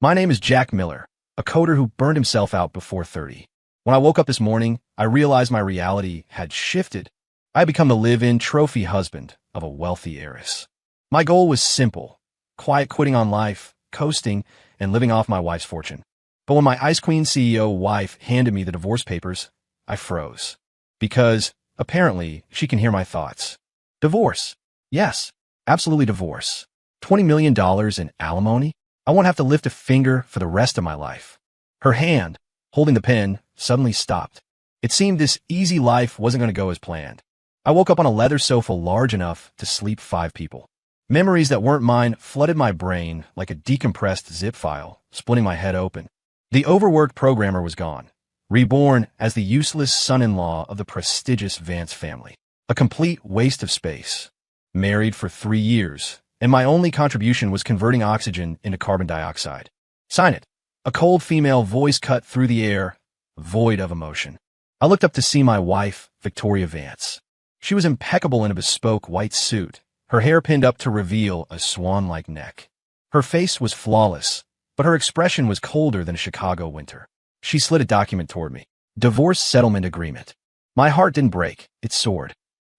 My name is Jack Miller, a coder who burned himself out before 30. When I woke up this morning, I realized my reality had shifted. I had become the live-in trophy husband of a wealthy heiress. My goal was simple: quiet quitting on life, coasting, and living off my wife's fortune. But when my Ice Queen CEO wife handed me the divorce papers, I froze. Because, apparently, she can hear my thoughts. Divorce. Yes, absolutely divorce. $20 million in alimony? I won't have to lift a finger for the rest of my life. Her hand, holding the pen, suddenly stopped. It seemed this easy life wasn't going to go as planned. I woke up on a leather sofa large enough to sleep 5 people. Memories that weren't mine flooded my brain like a decompressed zip file, splitting my head open. The overworked programmer was gone, reborn as the useless son-in-law of the prestigious Vance family. A complete waste of space. Married for 3 years, and my only contribution was converting oxygen into carbon dioxide. Sign it. A cold female voice cut through the air, void of emotion. I looked up to see my wife, Victoria Vance. She was impeccable in a bespoke white suit, her hair pinned up to reveal a swan-like neck. Her face was flawless, but her expression was colder than a Chicago winter. She slid a document toward me. Divorce settlement agreement. My heart didn't break, it soared.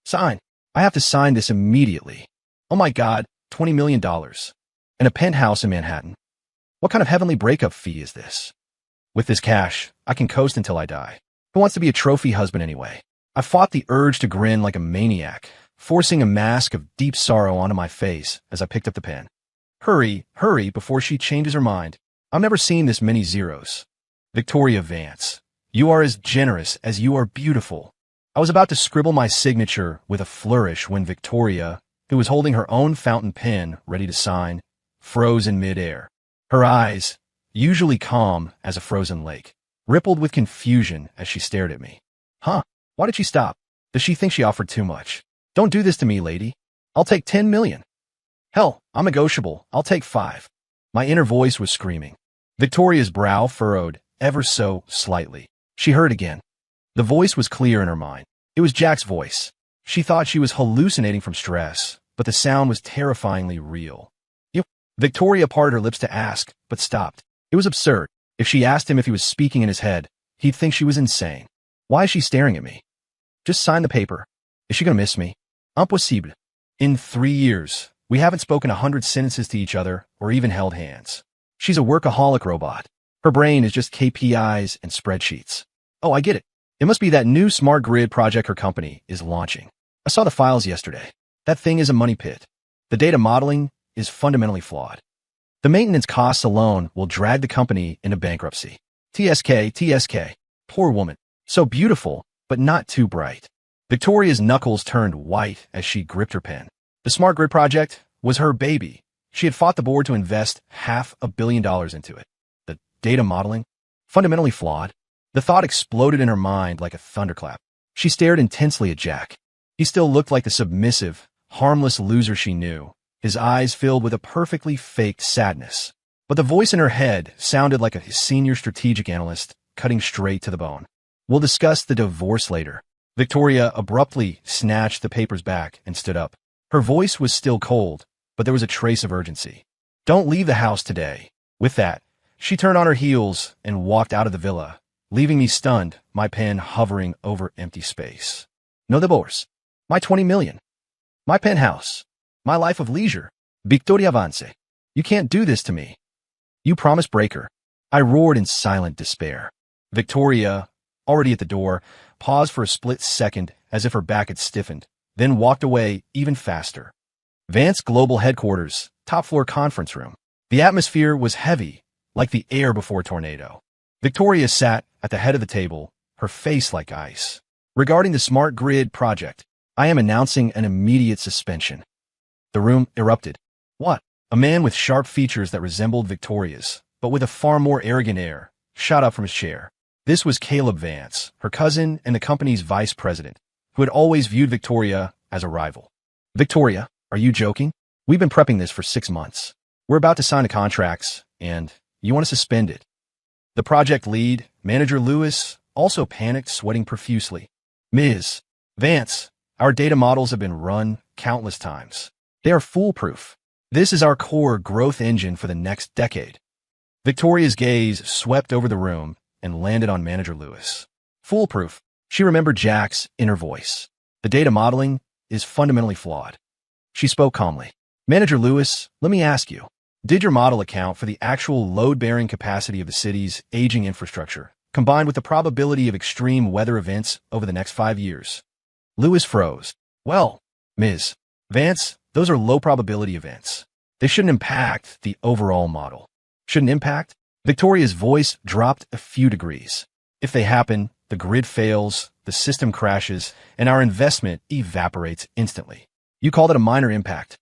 Sign. I have to sign this immediately. Oh my God, $20 million. And a penthouse in Manhattan. What kind of heavenly breakup fee is this? With this cash, I can coast until I die. Who wants to be a trophy husband anyway? I fought the urge to grin like a maniac, forcing a mask of deep sorrow onto my face as I picked up the pen. Hurry, hurry, before she changes her mind. I've never seen this many zeros. Victoria Vance, you are as generous as you are beautiful. I was about to scribble my signature with a flourish when Victoria, who was holding her own fountain pen ready to sign, froze in midair. Her eyes, usually calm as a frozen lake, rippled with confusion as she stared at me. Huh? Why did she stop? Does she think she offered too much? Don't do this to me, lady. I'll take 10 million. Hell, I'm negotiable. I'll take 5. My inner voice was screaming. Victoria's brow furrowed ever so slightly. She heard again. The voice was clear in her mind. It was Jack's voice. She thought she was hallucinating from stress, but the sound was terrifyingly real. Victoria parted her lips to ask, but stopped. It was absurd. If she asked him if he was speaking in his head, he'd think she was insane. Why is she staring at me? Just sign the paper. Is she gonna miss me? Impossible. In 3 years, we haven't spoken 100 sentences to each other or even held hands. She's a workaholic robot. Her brain is just KPIs and spreadsheets. Oh, I get it. It must be that new smart grid project her company is launching. I saw the files yesterday. That thing is a money pit. The data modeling is fundamentally flawed. The maintenance costs alone will drag the company into bankruptcy. TSK. Poor woman. So beautiful, but not too bright. Victoria's knuckles turned white as she gripped her pen. The smart grid project was her baby. She had fought the board to invest $500 million into it. The data modeling? Fundamentally flawed. The thought exploded in her mind like a thunderclap. She stared intensely at Jack. He still looked like the submissive, harmless loser she knew, his eyes filled with a perfectly faked sadness. But the voice in her head sounded like a senior strategic analyst, cutting straight to the bone. We'll discuss the divorce later. Victoria abruptly snatched the papers back and stood up. Her voice was still cold, but there was a trace of urgency. Don't leave the house today. With that, she turned on her heels and walked out of the villa, leaving me stunned, my pen hovering over empty space. No divorce. My 20 million. My penthouse. My life of leisure. Victoria Vance. You can't do this to me. You promise breaker. I roared in silent despair. Victoria, already at the door, paused for a split second as if her back had stiffened, then walked away even faster. Vance Global Headquarters, top-floor conference room. The atmosphere was heavy, like the air before a tornado. Victoria sat at the head of the table, her face like ice. Regarding the smart grid project, I am announcing an immediate suspension. The room erupted. What? A man with sharp features that resembled Victoria's, but with a far more arrogant air, shot up from his chair. This was Caleb Vance, her cousin and the company's vice president, who had always viewed Victoria as a rival. Victoria, are you joking? We've been prepping this for 6 months. We're about to sign the contracts, and you want to suspend it. The project lead, Manager Lewis, also panicked, sweating profusely. Ms. Vance, our data models have been run countless times. They are foolproof. This is our core growth engine for the next decade. Victoria's gaze swept over the room and landed on Manager Lewis. Foolproof. She remembered Jack's inner voice. The data modeling is fundamentally flawed. She spoke calmly. Manager Lewis, let me ask you, did your model account for the actual load-bearing capacity of the city's aging infrastructure, combined with the probability of extreme weather events over the next 5 years? Lewis froze. Well, Ms. Vance, those are low-probability events. They shouldn't impact the overall model. Shouldn't impact? Victoria's voice dropped a few degrees. If they happen, the grid fails, the system crashes, and our investment evaporates instantly. You called it a minor impact.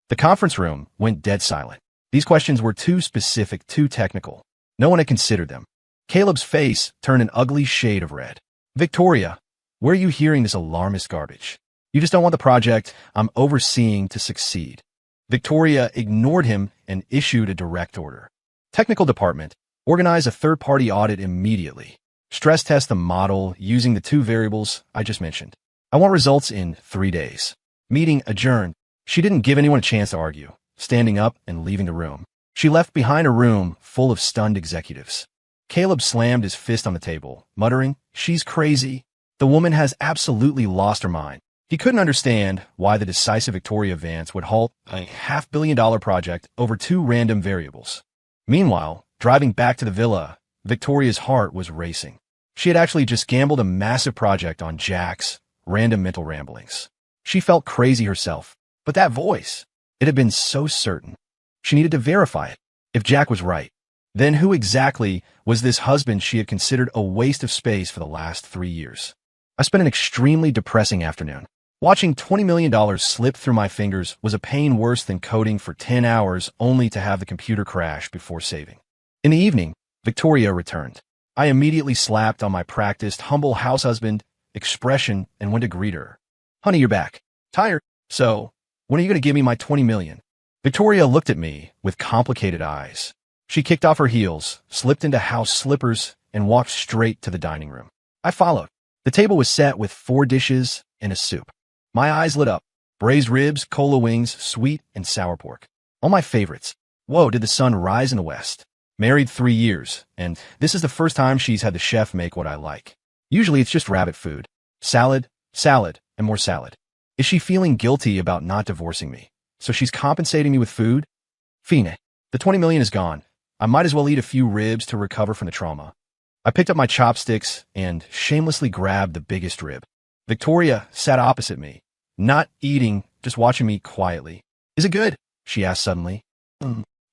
The conference room went dead silent. These questions were too specific, too technical. No one had considered them. Caleb's face turned an ugly shade of red. Victoria, where are you hearing this alarmist garbage? You just don't want the project I'm overseeing to succeed. Victoria ignored him and issued a direct order. Technical department, organize a third-party audit immediately. Stress test the model using the 2 variables I just mentioned. I want results in 3 days. Meeting adjourned. She didn't give anyone a chance to argue, standing up and leaving the room. She left behind a room full of stunned executives. Caleb slammed his fist on the table, muttering, "She's crazy. The woman has absolutely lost her mind." He couldn't understand why the decisive Victoria Vance would halt a $500 million project over 2 random variables. Meanwhile, driving back to the villa, Victoria's heart was racing. She had actually just gambled a massive project on Jack's random mental ramblings. She felt crazy herself, but that voice, it had been so certain. She needed to verify it. If Jack was right, then who exactly was this husband she had considered a waste of space for the last 3 years? I spent an extremely depressing afternoon. Watching $20 million slip through my fingers was a pain worse than coding for 10 hours only to have the computer crash before saving. In the evening, Victoria returned. I immediately slapped on my practiced, humble house husband expression and went to greet her. "Honey, you're back. Tired? So, when are you going to give me my 20 million? Victoria looked at me with complicated eyes. She kicked off her heels, slipped into house slippers, and walked straight to the dining room. I followed. The table was set with 4 dishes and a soup. My eyes lit up. Braised ribs, cola wings, sweet and sour pork. All my favorites. Whoa, did the sun rise in the west. Married 3 years, and this is the first time she's had the chef make what I like. Usually it's just rabbit food. Salad, salad, and more salad. Is she feeling guilty about not divorcing me? So she's compensating me with food? Fine. The 20 million is gone. I might as well eat a few ribs to recover from the trauma. I picked up my chopsticks and shamelessly grabbed the biggest rib. Victoria sat opposite me, not eating, just watching me quietly. "Is it good?" she asked suddenly.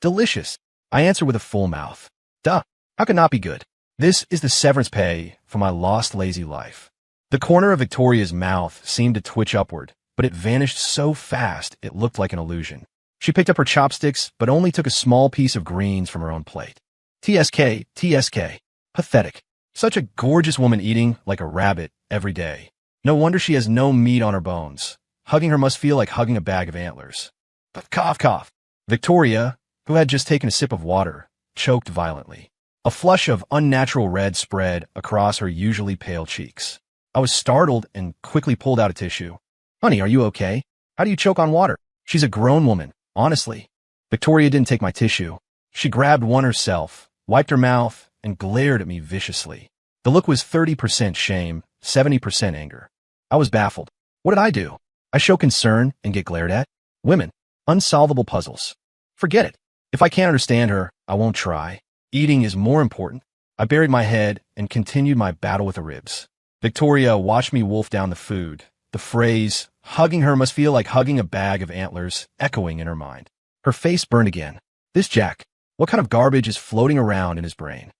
Delicious. I answered with a full mouth. Duh. How could not be good? This is the severance pay for my lost lazy life. The corner of Victoria's mouth seemed to twitch upward, but it vanished so fast it looked like an illusion. She picked up her chopsticks, but only took a small piece of greens from her own plate. TSK, TSK. Pathetic. Such a gorgeous woman eating like a rabbit every day. No wonder she has no meat on her bones. Hugging her must feel like hugging a bag of antlers. But cough, cough. Victoria, who had just taken a sip of water, choked violently. A flush of unnatural red spread across her usually pale cheeks. I was startled and quickly pulled out a tissue. "Honey, are you okay? How do you choke on water?" She's a grown woman, honestly. Victoria didn't take my tissue. She grabbed one herself, wiped her mouth, and glared at me viciously. The look was 30% shame, 70% anger. I was baffled. What did I do? I show concern and get glared at? Women. Unsolvable puzzles. Forget it. If I can't understand her, I won't try. Eating is more important. I buried my head and continued my battle with the ribs. Victoria watched me wolf down the food. The phrase, "hugging her must feel like hugging a bag of antlers," echoing in her mind. Her face burned again. This Jack, what kind of garbage is floating around in his brain?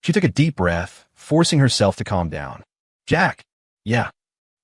She took a deep breath, forcing herself to calm down. "Jack." "Yeah."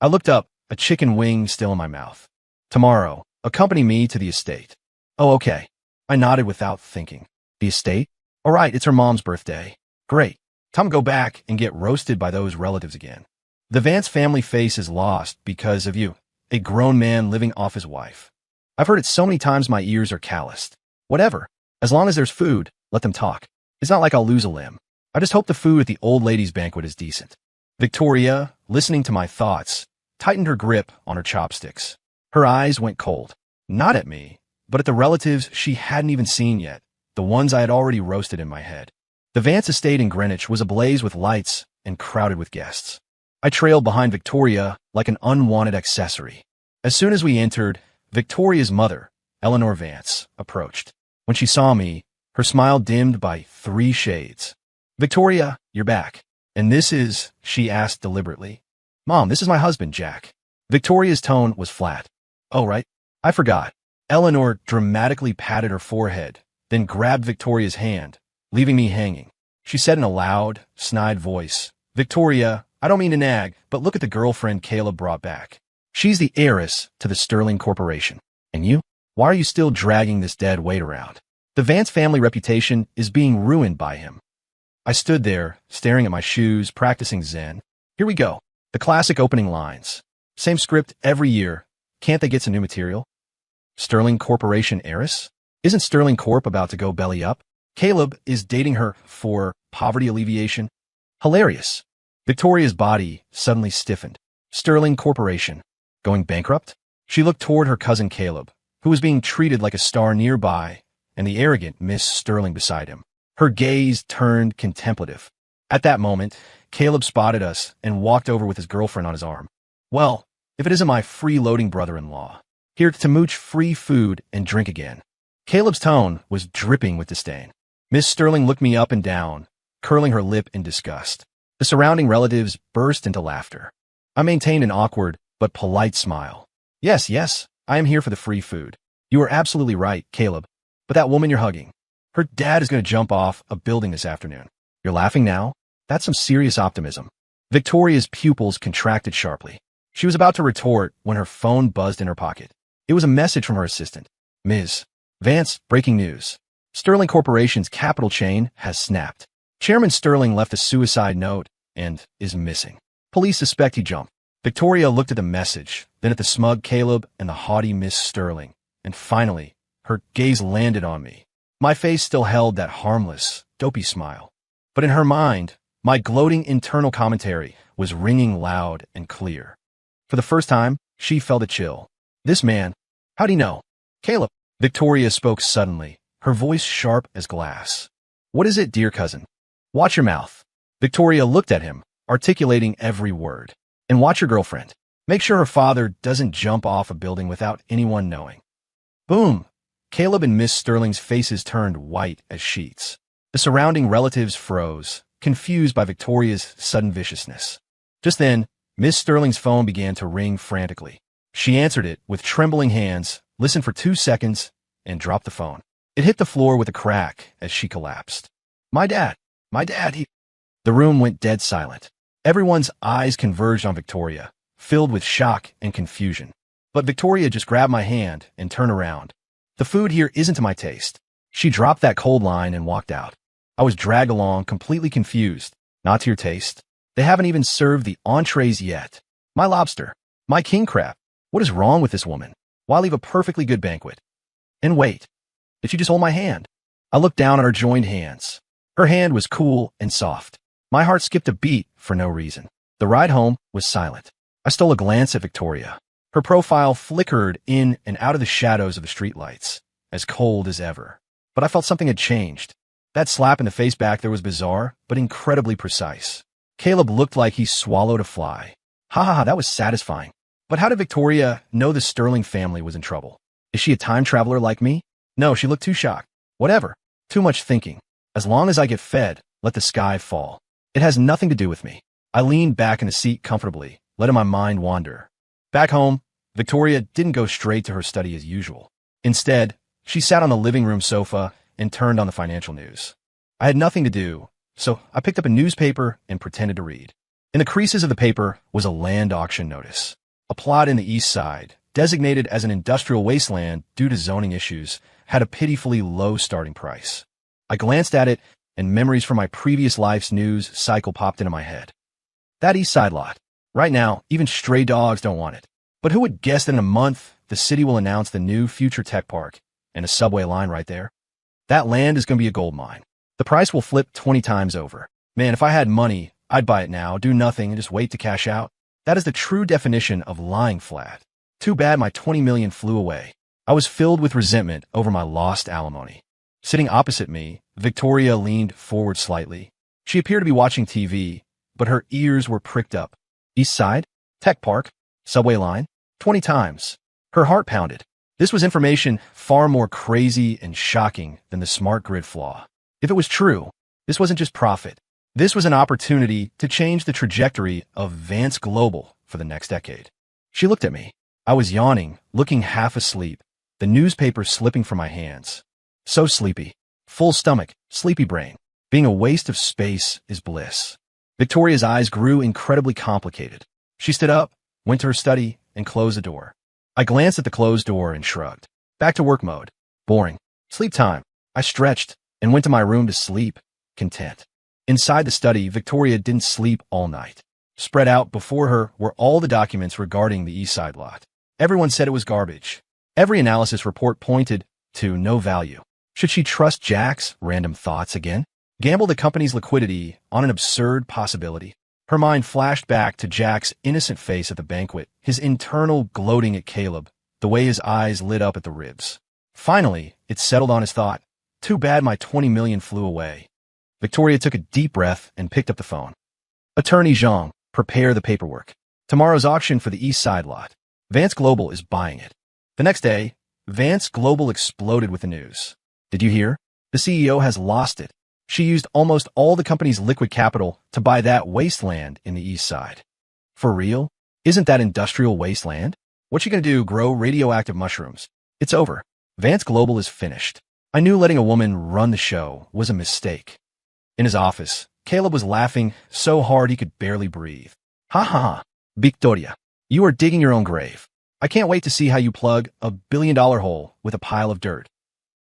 I looked up, a chicken wing still in my mouth. "Tomorrow, accompany me to the estate." "Oh, okay." I nodded without thinking. The estate? All right, it's her mom's birthday. Great. Time to go back and get roasted by those relatives again. The Vance family face is lost because of you, a grown man living off his wife. I've heard it so many times my ears are calloused. Whatever. As long as there's food, let them talk. It's not like I'll lose a limb. I just hope the food at the old ladies' banquet is decent. Victoria, listening to my thoughts, tightened her grip on her chopsticks. Her eyes went cold. Not at me, but at the relatives she hadn't even seen yet. the ones I had already roasted in my head. The Vance estate in Greenwich was ablaze with lights and crowded with guests. I trailed behind Victoria like an unwanted accessory. As soon as we entered, Victoria's mother, Eleanor Vance, approached. When she saw me, her smile dimmed by 3 shades. "Victoria, you're back. And this is," she asked deliberately. "Mom, this is my husband, Jack." Victoria's tone was flat. "Oh, right. I forgot." Eleanor dramatically patted her forehead, then grabbed Victoria's hand, leaving me hanging. She said in a loud, snide voice, "Victoria, I don't mean to nag, but look at the girlfriend Caleb brought back. She's the heiress to the Sterling Corporation. And you? Why are you still dragging this dead weight around? The Vance family reputation is being ruined by him." I stood there, staring at my shoes, practicing Zen. Here we go. The classic opening lines. Same script every year. Can't they get some new material? Sterling Corporation heiress? Isn't Sterling Corp about to go belly up? Caleb is dating her for poverty alleviation? Hilarious. Victoria's body suddenly stiffened. Sterling Corporation. Going bankrupt? She looked toward her cousin Caleb, who was being treated like a star nearby, and the arrogant Miss Sterling beside him. Her gaze turned contemplative. At that moment, Caleb spotted us and walked over with his girlfriend on his arm. "Well, if it isn't my freeloading brother-in-law. Here to mooch free food and drink again." Caleb's tone was dripping with disdain. Miss Sterling looked me up and down, curling her lip in disgust. The surrounding relatives burst into laughter. I maintained an awkward but polite smile. Yes, I am here for the free food. You are absolutely right, Caleb. But that woman you're hugging, her dad is going to jump off a building this afternoon. You're laughing now? That's some serious optimism." Victoria's pupils contracted sharply. She was about to retort when her phone buzzed in her pocket. It was a message from her assistant. "Ms. Vance, breaking news. Sterling Corporation's capital chain has snapped. Chairman Sterling left a suicide note and is missing. Police suspect he jumped." Victoria looked at the message, then at the smug Caleb and the haughty Miss Sterling, and finally, her gaze landed on me. My face still held that harmless, dopey smile. But in her mind, my gloating internal commentary was ringing loud and clear. For the first time, she felt a chill. This man, how'd he know? "Caleb," Victoria spoke suddenly, her voice sharp as glass. "What is it, dear cousin? Watch your mouth." Victoria looked at him, articulating every word. "And watch your girlfriend. Make sure her father doesn't jump off a building without anyone knowing." Boom! Caleb and Miss Sterling's faces turned white as sheets. The surrounding relatives froze, confused by Victoria's sudden viciousness. Just then, Miss Sterling's phone began to ring frantically. She answered it with trembling hands, listened for 2 seconds, and dropped the phone. It hit the floor with a crack as she collapsed. My dad, he... The room went dead silent. Everyone's eyes converged on Victoria, filled with shock and confusion. But Victoria just grabbed my hand and turned around. "The food here isn't to my taste." She dropped that cold line and walked out. I was dragged along, completely confused. "Not to your taste? They haven't even served the entrees yet. My lobster, my king crab. What is wrong with this woman? Why leave a perfectly good banquet? And wait, did she just hold my hand?" I looked down at our joined hands. Her hand was cool and soft. My heart skipped a beat for no reason. The ride home was silent. I stole a glance at Victoria. Her profile flickered in and out of the shadows of the streetlights, as cold as ever. But I felt something had changed. That slap in the face back there was bizarre, but incredibly precise. Caleb looked like he swallowed a fly. Ha, that was satisfying. But how did Victoria know the Sterling family was in trouble? Is she a time traveler like me? No, she looked too shocked. Whatever. Too much thinking. As long as I get fed, let the sky fall. It has nothing to do with me. I leaned back in the seat comfortably, letting my mind wander. Back home, Victoria didn't go straight to her study as usual. Instead, she sat on the living room sofa and turned on the financial news. I had nothing to do, so I picked up a newspaper and pretended to read. In the creases of the paper was a land auction notice. A plot in the east side, designated as an industrial wasteland due to zoning issues, had a pitifully low starting price. I glanced at it, and memories from my previous life's news cycle popped into my head. That east side lot. Right now, even stray dogs don't want it. But who would guess that in a month, the city will announce the new future tech park and a subway line right there? That land is going to be a gold mine. The price will flip 20 times over. Man, if I had money, I'd buy it now, do nothing, and just wait to cash out. That is the true definition of lying flat. Too bad my 20 million flew away. I was filled with resentment over my lost alimony. Sitting opposite me, Victoria leaned forward slightly. She appeared to be watching TV, but her ears were pricked up. East Side? Tech Park? Subway line? 20 times. Her heart pounded. This was information far more crazy and shocking than the smart grid flaw. If it was true, this wasn't just profit. This was an opportunity to change the trajectory of Vance Global for the next decade. She looked at me. I was yawning, looking half asleep, the newspaper slipping from my hands. So sleepy. Full stomach, sleepy brain. Being a waste of space is bliss. Victoria's eyes grew incredibly complicated. She stood up, went to her study, and closed the door. I glanced at the closed door and shrugged. Back to work mode. Boring. Sleep time. I stretched and went to my room to sleep, content. Inside the study, Victoria didn't sleep all night. Spread out before her were all the documents regarding the East Side lot. Everyone said it was garbage. Every analysis report pointed to no value. Should she trust Jack's random thoughts again? Gamble the company's liquidity on an absurd possibility? Her mind flashed back to Jack's innocent face at the banquet, his internal gloating at Caleb, the way his eyes lit up at the ribs. Finally, it settled on his thought. Too bad my 20 million flew away. Victoria took a deep breath and picked up the phone. Attorney Zhang, prepare the paperwork. Tomorrow's auction for the East Side lot. Vance Global is buying it. The next day, Vance Global exploded with the news. Did you hear? The CEO has lost it. She used almost all the company's liquid capital to buy that wasteland in the East Side. For real? Isn't that industrial wasteland? What's she gonna do, grow radioactive mushrooms? It's over. Vance Global is finished. I knew letting a woman run the show was a mistake. In his office, Caleb was laughing so hard he could barely breathe. Ha ha ha. Victoria, you are digging your own grave. I can't wait to see how you plug a billion-dollar hole with a pile of dirt.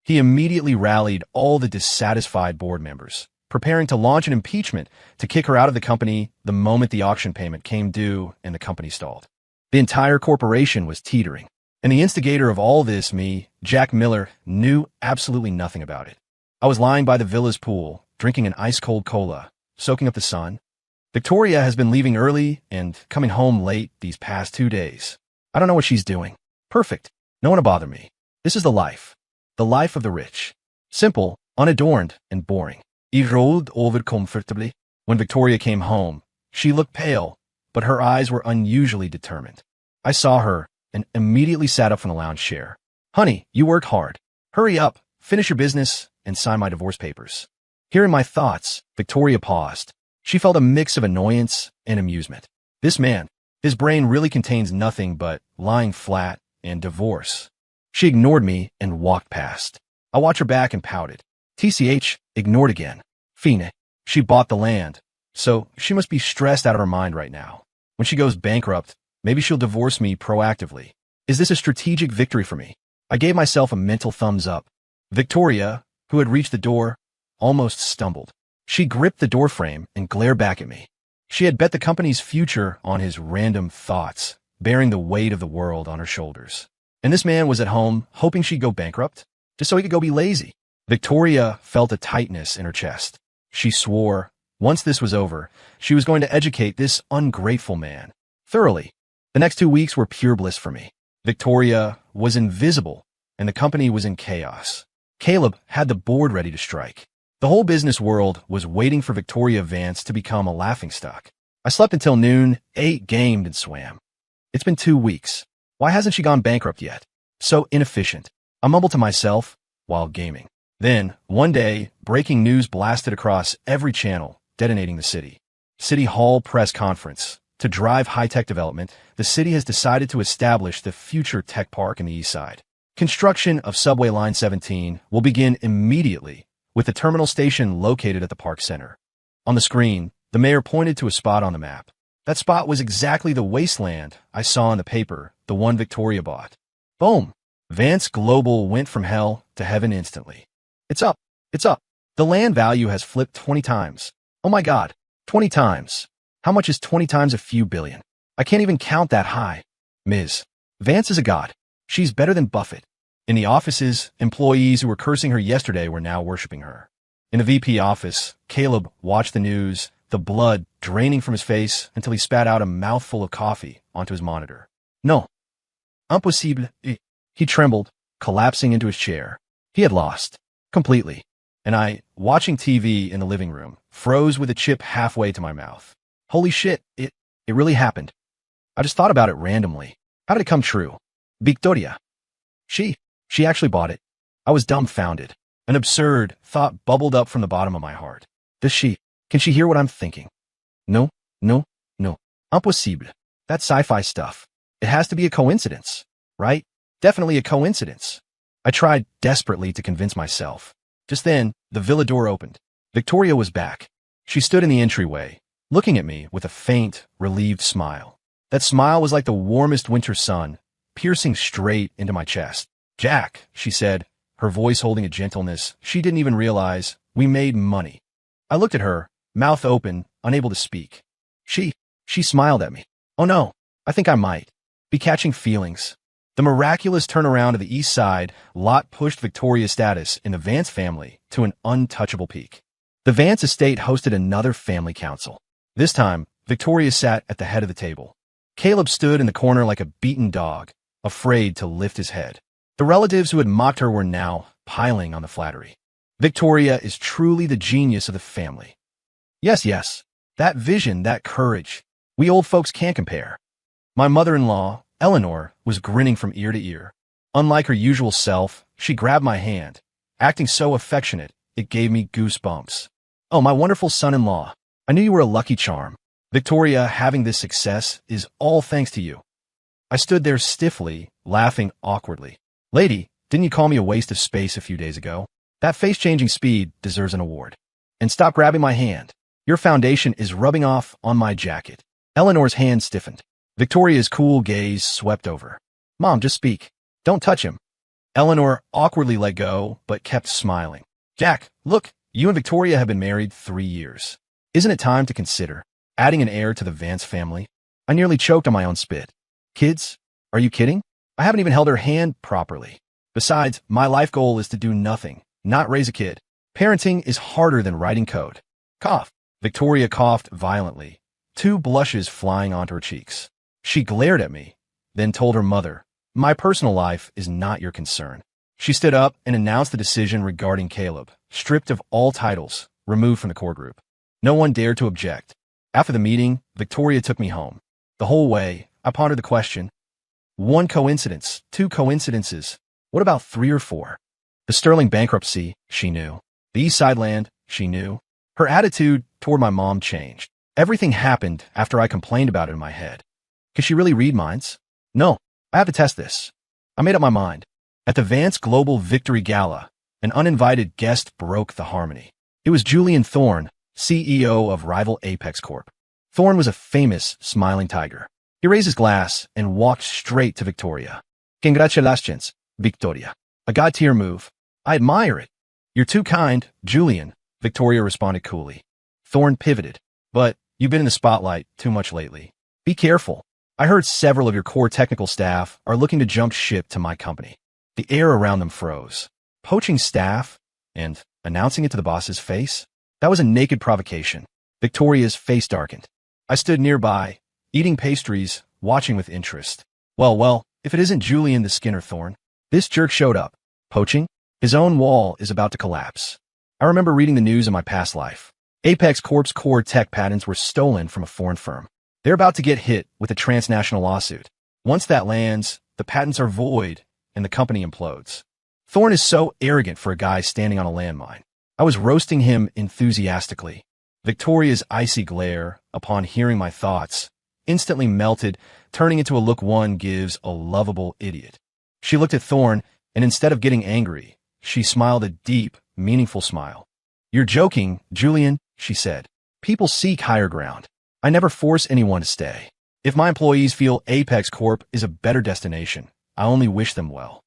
He immediately rallied all the dissatisfied board members, preparing to launch an impeachment to kick her out of the company the moment the auction payment came due and the company stalled. The entire corporation was teetering, and the instigator of all this, me, Jack Miller, knew absolutely nothing about it. I was lying by the villa's pool, drinking an ice-cold cola, soaking up the sun. Victoria has been leaving early and coming home late these past 2 days. I don't know what she's doing. Perfect. No one to bother me. This is the life. The life of the rich. Simple, unadorned, and boring. He rolled over comfortably. When Victoria came home, she looked pale, but her eyes were unusually determined. I saw her and immediately sat up from the lounge chair. Honey, you worked hard. Hurry up, finish your business, and sign my divorce papers. Hearing my thoughts, Victoria paused. She felt a mix of annoyance and amusement. This man, his brain really contains nothing but lying flat and divorce. She ignored me and walked past. I watched her back and pouted. TCH, ignored again. Fine. She bought the land, so she must be stressed out of her mind right now. When she goes bankrupt, maybe she'll divorce me proactively. Is this a strategic victory for me? I gave myself a mental thumbs up. Victoria, who had reached the door, almost stumbled. She gripped the doorframe and glared back at me. She had bet the company's future on his random thoughts, bearing the weight of the world on her shoulders. And this man was at home, hoping she'd go bankrupt, just so he could go be lazy. Victoria felt a tightness in her chest. She swore, once this was over, she was going to educate this ungrateful man. Thoroughly. The next 2 weeks were pure bliss for me. Victoria was invisible, and the company was in chaos. Caleb had the board ready to strike. The whole business world was waiting for Victoria Vance to become a laughingstock. I slept until noon, ate, gamed, and swam. It's been 2 weeks. Why hasn't she gone bankrupt yet? So inefficient. I mumbled to myself while gaming. Then, one day, breaking news blasted across every channel, detonating the city. City Hall press conference. To drive high-tech development, the city has decided to establish the future tech park in the East Side. Construction of Subway Line 17 will begin immediately, with the terminal station located at the park center. On the screen, the mayor pointed to a spot on the map. That spot was exactly the wasteland I saw in the paper, the one Victoria bought. Boom! Vance Global went from hell to heaven instantly. It's up. It's up. The land value has flipped 20 times. Oh my God, 20 times. How much is 20 times a few billion? I can't even count that high. Ms. Vance is a god. She's better than Buffett. In the offices, employees who were cursing her yesterday were now worshiping her. In the VP office, Caleb watched the news, the blood draining from his face until he spat out a mouthful of coffee onto his monitor. No. Impossible. He trembled, collapsing into his chair. He had lost. Completely. And I, watching TV in the living room, froze with a chip halfway to my mouth. Holy shit, it really happened. I just thought about it randomly. How did it come true? Victoria. She, she actually bought it. I was dumbfounded. An absurd thought bubbled up from the bottom of my heart. Can she hear what I'm thinking? No, no, no. Impossible. That's sci-fi stuff. It has to be a coincidence, right? Definitely a coincidence. I tried desperately to convince myself. Just then, the villa door opened. Victoria was back. She stood in the entryway, looking at me with a faint, relieved smile. That smile was like the warmest winter sun, piercing straight into my chest. Jack, she said, her voice holding a gentleness she didn't even realize. We made money. I looked at her, mouth open, unable to speak. She smiled at me. Oh no, I think I might be catching feelings. The miraculous turnaround of the East Side lot pushed Victoria's status in the Vance family to an untouchable peak. The Vance estate hosted another family council. This time, Victoria sat at the head of the table. Caleb stood in the corner like a beaten dog, afraid to lift his head. The relatives who had mocked her were now piling on the flattery. Victoria is truly the genius of the family. Yes, that vision, that courage. We old folks can't compare. My mother-in-law, Eleanor, was grinning from ear to ear. Unlike her usual self, she grabbed my hand, acting so affectionate, it gave me goosebumps. Oh, my wonderful son-in-law. I knew you were a lucky charm. Victoria, having this success is all thanks to you. I stood there stiffly, laughing awkwardly. Lady, didn't you call me a waste of space a few days ago? That face-changing speed deserves an award. And stop grabbing my hand. Your foundation is rubbing off on my jacket. Eleanor's hand stiffened. Victoria's cool gaze swept over. Mom, just speak. Don't touch him. Eleanor awkwardly let go, but kept smiling. Jack, look, you and Victoria have been married 3 years. Isn't it time to consider adding an heir to the Vance family? I nearly choked on my own spit. Kids? Are you kidding? I haven't even held her hand properly. Besides, my life goal is to do nothing, not raise a kid. Parenting is harder than writing code. Cough. Victoria coughed violently, 2 blushes flying onto her cheeks. She glared at me, then told her mother, my personal life is not your concern. She stood up and announced the decision regarding Caleb, stripped of all titles, removed from the core group. No one dared to object. After the meeting, Victoria took me home. The whole way, I pondered the question. 1 coincidence, 2 coincidences. What about 3 or 4? The Sterling bankruptcy, she knew. The East Side land, she knew. Her attitude toward my mom changed. Everything happened after I complained about it in my head. Could she really read minds? No, I have to test this. I made up my mind. At the Vance Global Victory Gala, an uninvited guest broke the harmony. It was Julian Thorne, CEO of rival Apex Corp. Thorne was a famous, smiling tiger. He raised his glass and walked straight to Victoria. Congratulations, Victoria. A god-tier move. I admire it. You're too kind, Julian, Victoria responded coolly. Thorne pivoted. But you've been in the spotlight too much lately. Be careful. I heard several of your core technical staff are looking to jump ship to my company. The air around them froze. Poaching staff and announcing it to the boss's face? That was a naked provocation. Victoria's face darkened. I stood nearby, eating pastries, watching with interest. Well, if it isn't Julian the Skinner Thorne. This jerk showed up. Poaching? His own wall is about to collapse. I remember reading the news in my past life. Apex Corp's core tech patents were stolen from a foreign firm. They're about to get hit with a transnational lawsuit. Once that lands, the patents are void and the company implodes. Thorne is so arrogant for a guy standing on a landmine. I was roasting him enthusiastically. Victoria's icy glare, upon hearing my thoughts, instantly melted, turning into a look one gives a lovable idiot. She looked at Thorne, and instead of getting angry, she smiled a deep, meaningful smile. You're joking, Julian, she said. People seek higher ground. I never force anyone to stay. If my employees feel Apex Corp is a better destination, I only wish them well.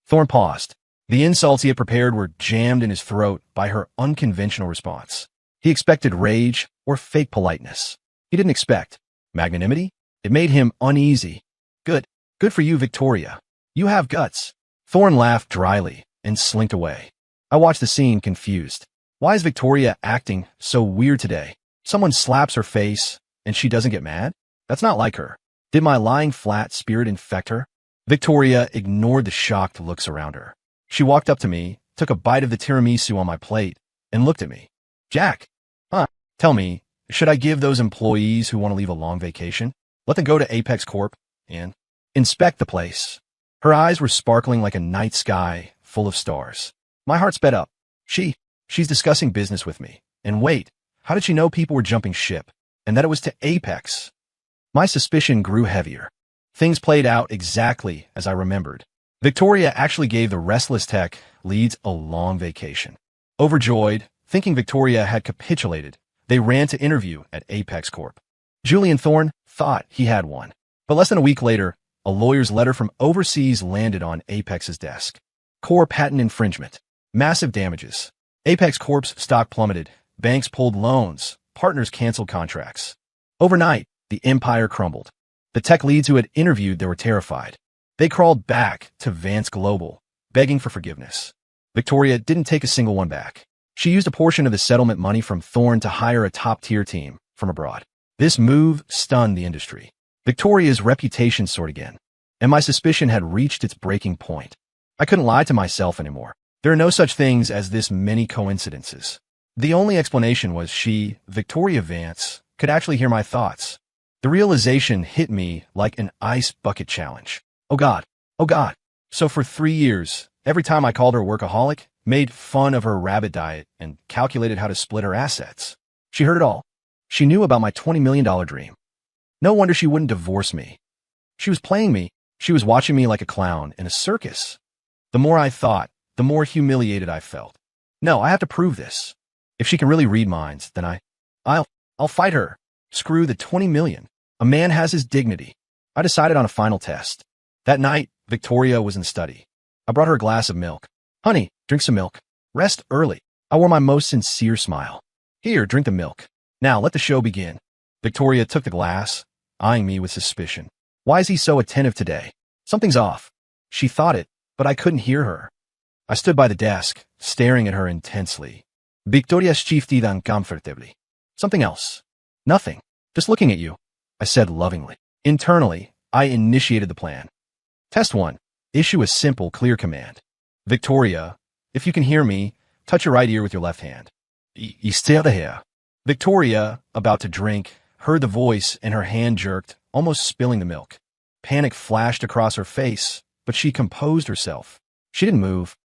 Thorne paused. The insults he had prepared were jammed in his throat by her unconventional response. He expected rage or fake politeness. He didn't expect magnanimity. It made him uneasy. Good for you, Victoria. You have guts. Thorne laughed dryly and slinked away. I watched the scene confused. Why is Victoria acting so weird today? Someone slaps her face and she doesn't get mad? That's not like her. Did my lying flat spirit infect her? Victoria ignored the shocked looks around her. She walked up to me, took a bite of the tiramisu on my plate, and looked at me. Jack, huh? Tell me, should I give those employees who want to leave a long vacation? Let them go to Apex Corp and inspect the place. Her eyes were sparkling like a night sky full of stars. My heart sped up. She's discussing business with me. And wait, how did she know people were jumping ship? And that it was to Apex? My suspicion grew heavier. Things played out exactly as I remembered. Victoria actually gave the restless tech leads a long vacation. Overjoyed, thinking Victoria had capitulated, they ran to interview at Apex Corp. Julian Thorne thought he had one. But less than a week later, a lawyer's letter from overseas landed on Apex's desk. Core patent infringement. Massive damages. Apex Corp's stock plummeted. Banks pulled loans. Partners canceled contracts. Overnight, the empire crumbled. The tech leads who had interviewed they were terrified. They crawled back to Vance Global, begging for forgiveness. Victoria didn't take a single one back. She used a portion of the settlement money from Thorne to hire a top-tier team from abroad. This move stunned the industry. Victoria's reputation soared again, and my suspicion had reached its breaking point. I couldn't lie to myself anymore. There are no such things as this many coincidences. The only explanation was she, Victoria Vance, could actually hear my thoughts. The realization hit me like an ice bucket challenge. Oh God. Oh God. So for 3 years, every time I called her workaholic, made fun of her rabbit diet, and calculated how to split her assets. She heard it all. She knew about my $20 million dream. No wonder she wouldn't divorce me. She was playing me. She was watching me like a clown in a circus. The more I thought, the more humiliated I felt. No, I have to prove this. If she can really read minds, then I'll fight her. Screw the 20 million. A man has his dignity. I decided on a final test. That night, Victoria was in the study. I brought her a glass of milk. Honey, drink some milk. Rest early. I wore my most sincere smile. Here, drink the milk. Now let the show begin. Victoria took the glass, eyeing me with suspicion. Why is he so attentive today? Something's off. She thought it, but I couldn't hear her. I stood by the desk, staring at her intensely. Victoria shifted uncomfortably. Something else. Nothing. Just looking at you, I said lovingly. Internally, I initiated the plan. Test 1. Issue a simple, clear command. Victoria, if you can hear me, touch your right ear with your left hand. Stay out of here. Victoria, about to drink, heard the voice and her hand jerked, almost spilling the milk. Panic flashed across her face, but she composed herself. She didn't move.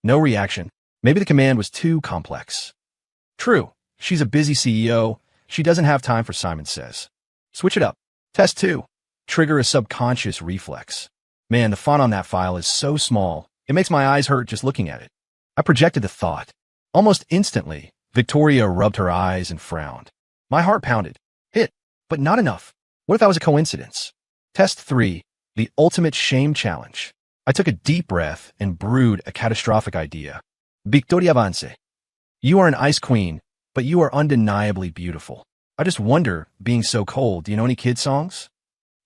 No reaction. Maybe the command was too complex. True. She's a busy CEO. She doesn't have time for Simon Says. Switch it up. Test 2. Trigger a subconscious reflex. Man, the font on that file is so small, it makes my eyes hurt just looking at it. I projected the thought. Almost instantly, Victoria rubbed her eyes and frowned. My heart pounded. Hit, but not enough. What if that was a coincidence? Test 3. The ultimate shame challenge. I took a deep breath and brewed a catastrophic idea. Victoria Vance. You are an ice queen, but you are undeniably beautiful. I just wonder, being so cold, do you know any kid songs?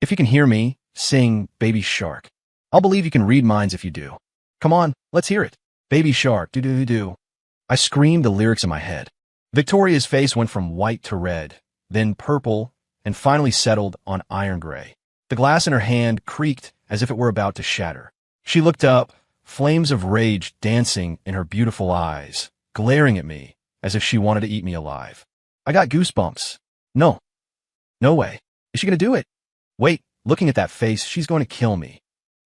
If you can hear me, sing Baby Shark. I'll believe you can read minds if you do. Come on, let's hear it. Baby Shark, do-do-do-do. I screamed the lyrics in my head. Victoria's face went from white to red, then purple, and finally settled on iron gray. The glass in her hand creaked as if it were about to shatter. She looked up, flames of rage dancing in her beautiful eyes, glaring at me as if she wanted to eat me alive. I got goosebumps. No. No way. Is she going to do it? Wait, looking at that face, she's going to kill me.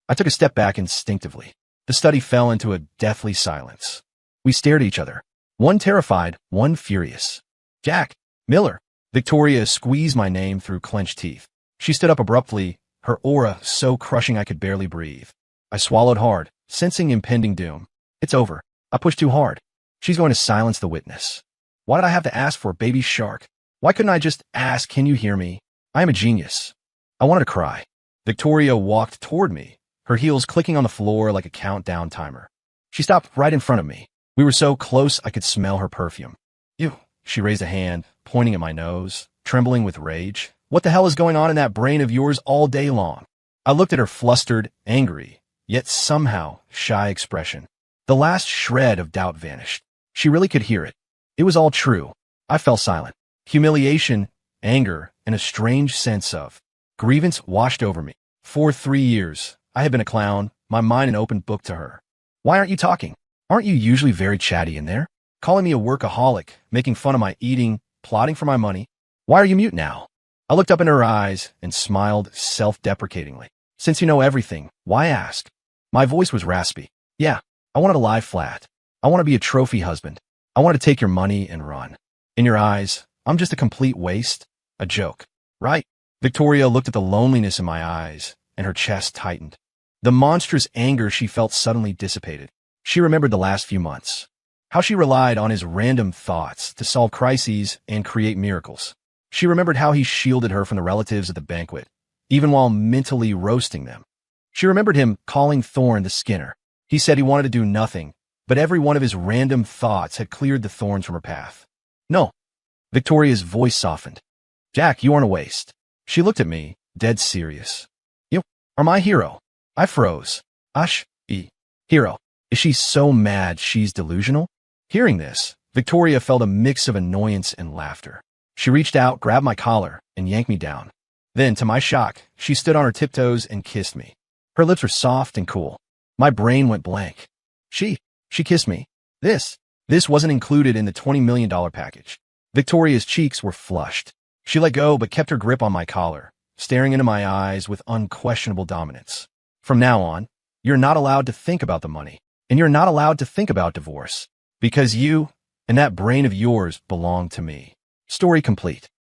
I took a step back instinctively. The study fell into a deathly silence. We stared at each other, one terrified, one furious. Jack, Miller. Victoria squeezed my name through clenched teeth. She stood up abruptly, her aura so crushing I could barely breathe. I swallowed hard, sensing impending doom. It's over. I pushed too hard. She's going to silence the witness. Why did I have to ask for Baby Shark? Why couldn't I just ask, can you hear me? I am a genius. I wanted to cry. Victoria walked toward me, her heels clicking on the floor like a countdown timer. She stopped right in front of me. We were so close I could smell her perfume. Ew. She raised a hand, pointing at my nose, trembling with rage. What the hell is going on in that brain of yours all day long? I looked at her flustered, angry, yet somehow shy expression. The last shred of doubt vanished. She really could hear it. It was all true. I fell silent. Humiliation, anger, and a strange sense of grievance washed over me. For 3 years, I had been a clown, my mind an open book to her. Why aren't you talking? Aren't you usually very chatty in there? Calling me a workaholic, making fun of my eating, plotting for my money? Why are you mute now? I looked up in her eyes and smiled self-deprecatingly. Since you know everything, why ask? My voice was raspy. Yeah, I wanted to lie flat. I want to be a trophy husband. I want to take your money and run. In your eyes, I'm just a complete waste, a joke, right? Victoria looked at the loneliness in my eyes, and her chest tightened. The monstrous anger she felt suddenly dissipated. She remembered the last few months, how she relied on his random thoughts to solve crises and create miracles. She remembered how he shielded her from the relatives at the banquet, even while mentally roasting them. She remembered him calling Thorn the Skinner. He said he wanted to do nothing, but every one of his random thoughts had cleared the thorns from her path. No. Victoria's voice softened. Jack, you aren't a waste. She looked at me, dead serious. You are my hero. I froze. Hero. Is she so mad she's delusional? Hearing this, Victoria felt a mix of annoyance and laughter. She reached out, grabbed my collar, and yanked me down. Then, to my shock, she stood on her tiptoes and kissed me. Her lips were soft and cool. My brain went blank. She kissed me. This wasn't included in the $20 million package. Victoria's cheeks were flushed. She let go but kept her grip on my collar, staring into my eyes with unquestionable dominance. From now on, you're not allowed to think about the money, and you're not allowed to think about divorce, because you and that brain of yours belong to me. Story complete.